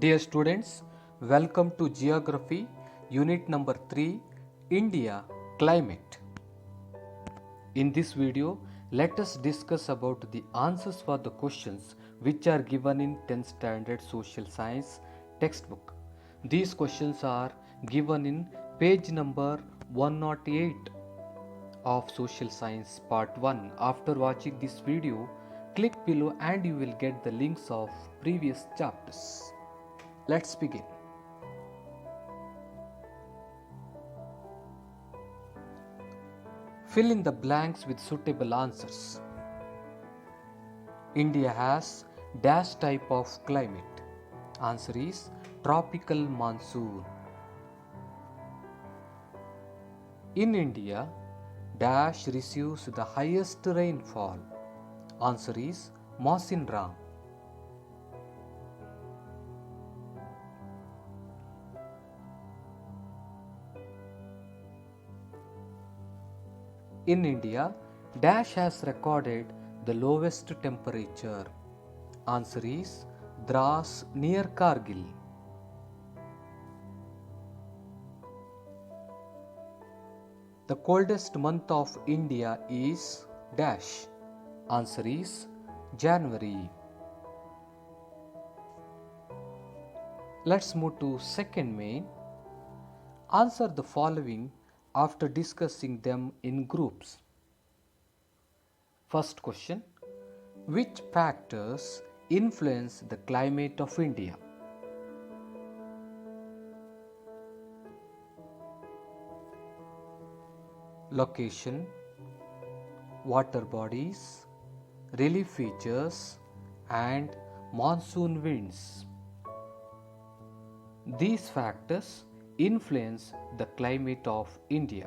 Dear students, welcome to Geography, Unit number 3, India Climate. In this video, let us discuss about the answers for the questions which are given in 10th Standard Social Science textbook. These questions are given in page number 108 of Social Science Part 1. After watching this video, click below and you will get the links of previous chapters. Let's begin. Fill in the blanks with suitable answers. India has dash type of climate. Answer is tropical monsoon. In India, dash receives the highest rainfall. Answer is Mawsyn Ram. In India, dash has recorded the lowest temperature. Answer is Dras near Kargil. The coldest month of India is dash. Answer is January. Let's move to second main. Answer the following after discussing them in groups. First question: which factors influence the climate of India? Location, water bodies, relief features, and monsoon winds. These factors influence the climate of India.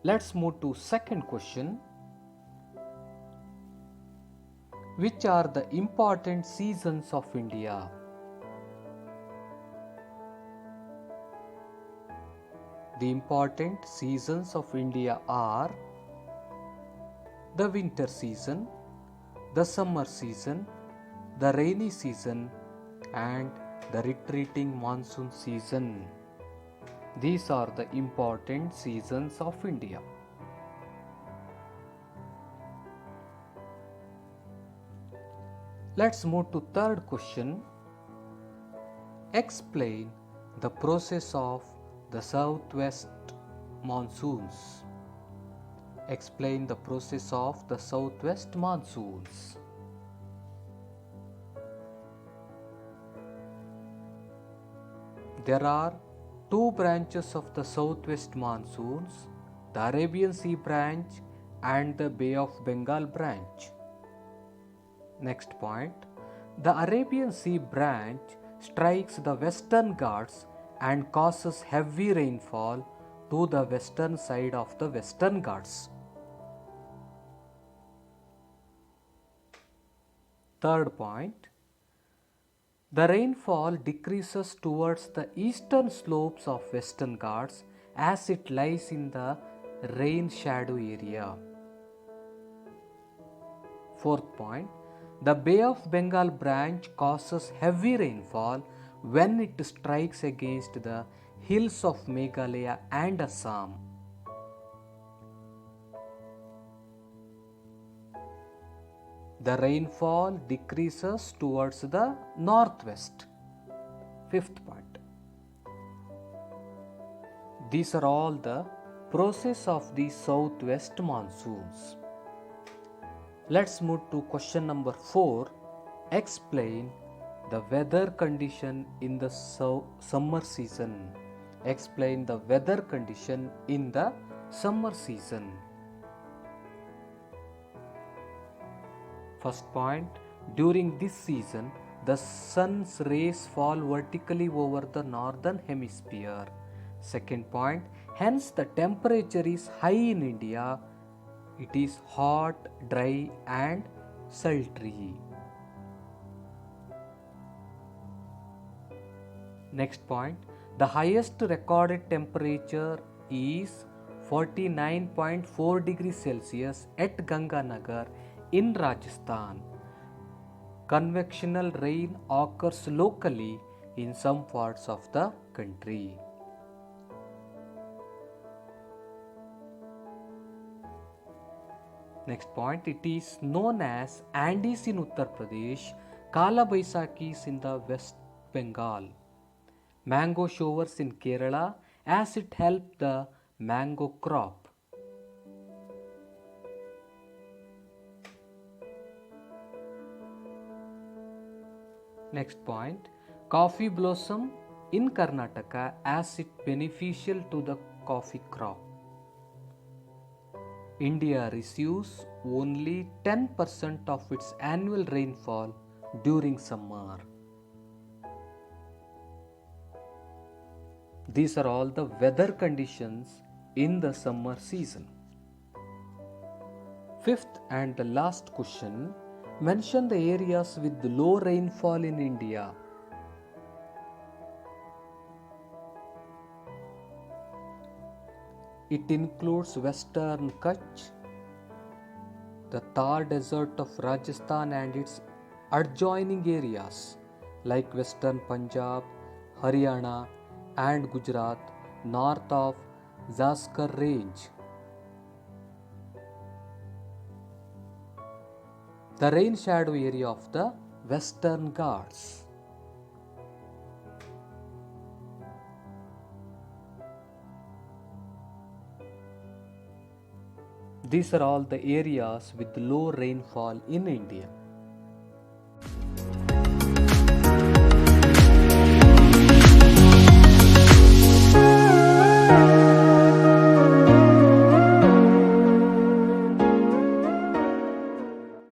Let's move to second question. Which are the important seasons of India? The important seasons of India are the winter season, the summer season, the rainy season, and the retreating monsoon season. These are the important seasons of India. Let's move to third question. Explain the process of the southwest monsoons. Explain the process of the southwest monsoons. There are two branches of the southwest monsoons, the Arabian Sea branch and the Bay of Bengal branch. Next point, the Arabian Sea branch strikes the Western Ghats and causes heavy rainfall to the western side of the Western Ghats. Third point, the rainfall decreases towards the eastern slopes of Western Ghats as it lies in the rain shadow area. Fourth point, the Bay of Bengal branch causes heavy rainfall when it strikes against the hills of Meghalaya and Assam. The rainfall decreases towards the northwest. Fifth point. These are all the process of the southwest monsoons. Let's move to question number 4. Explain the weather condition in the summer season. Explain the weather condition in the summer season. First point, during this season, the sun's rays fall vertically over the northern hemisphere. Second point, hence the temperature is high in India. It is hot, dry and sultry. Next point, the highest recorded temperature is 49.4 degrees Celsius at Ganganagar in Rajasthan. Convectional rain occurs locally in some parts of the country. Next point, it is known as Andes in Uttar Pradesh, Kala Baisakis in the West Bengal, mango showers in Kerala, as it helped the mango crop. Next point, coffee blossom in Karnataka as it beneficial to the coffee crop. India receives only 10% of its annual rainfall during summer. These are all the weather conditions in the summer season. Fifth and the last question, mention the areas with low rainfall in India. It includes Western Kutch, the Thar Desert of Rajasthan and its adjoining areas like Western Punjab, Haryana and Gujarat, north of Zaskar Range. The rain shadow area of the Western Ghats. These are all the areas with low rainfall in India.